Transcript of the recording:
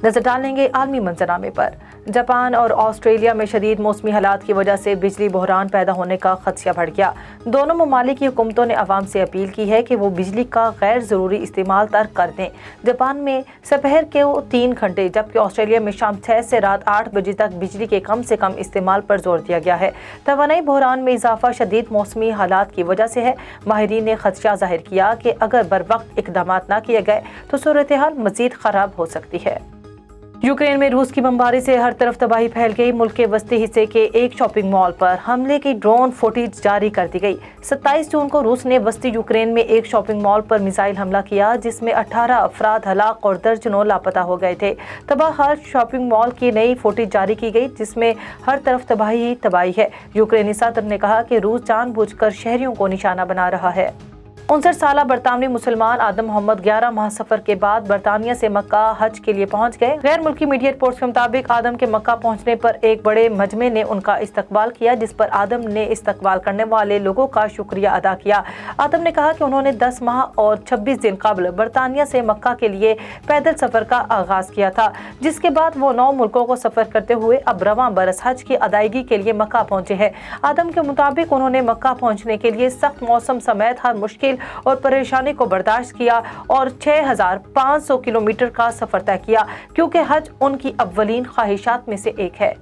نظر ڈالیں گے عالمی منظرنامے پر۔ جاپان اور آسٹریلیا میں شدید موسمی حالات کی وجہ سے بجلی بحران پیدا ہونے کا خدشہ بڑھ گیا۔ دونوں ممالک کی حکومتوں نے عوام سے اپیل کی ہے کہ وہ بجلی کا غیر ضروری استعمال ترک کر دیں۔ جاپان میں سپہر کے 3 گھنٹے جبکہ آسٹریلیا میں شام 6 سے رات 8 بجے تک بجلی کے کم سے کم استعمال پر زور دیا گیا ہے۔ توانائی بحران میں اضافہ شدید موسمی حالات کی وجہ سے ہے۔ ماہرین نے خدشہ ظاہر کیا کہ اگر بروقت اقدامات نہ کیے گئے تو صورتحال مزید خراب ہو سکتی ہے۔ یوکرین میں روس کی بمباری سے ہر طرف تباہی پھیل گئی۔ ملک کے وسطی حصے کے ایک شاپنگ مال پر حملے کی ڈرون فوٹیج جاری کر دی گئی۔ 27 جون کو روس نے وسطی یوکرین میں ایک شاپنگ مال پر میزائل حملہ کیا جس میں 18 افراد ہلاک اور درجنوں لاپتہ ہو گئے تھے۔ تباہ حال شاپنگ مال کی نئی فوٹیج جاری کی گئی جس میں ہر طرف تباہی ہی تباہی ہے۔ یوکرینی صدر نے کہا کہ روس جان بوجھ کر شہریوں کو نشانہ بنا رہا ہے۔ 59 سالہ برطانوی مسلمان آدم محمد 11 ماہ سفر کے بعد برطانیہ سے مکہ حج کے لیے پہنچ گئے۔ غیر ملکی میڈیا رپورٹس کے مطابق آدم کے مکہ پہنچنے پر ایک بڑے مجمع نے ان کا استقبال کیا جس پر آدم نے استقبال کرنے والے لوگوں کا شکریہ ادا کیا۔ آدم نے کہا کہ انہوں نے 10 ماہ اور 26 دن قبل برطانیہ سے مکہ کے لیے پیدل سفر کا آغاز کیا تھا جس کے بعد وہ 9 ملکوں کو سفر کرتے ہوئے اب رواں برس حج کی ادائیگی کے لیے مکہ پہنچے ہیں۔ آدم کے مطابق انہوں نے مکہ پہنچنے کے لیے سخت موسم سمیت ہر مشکل اور پریشانی کو برداشت کیا اور 6500 کلومیٹر کا سفر طے کیا کیونکہ حج ان کی اولین خواہشات میں سے ایک ہے۔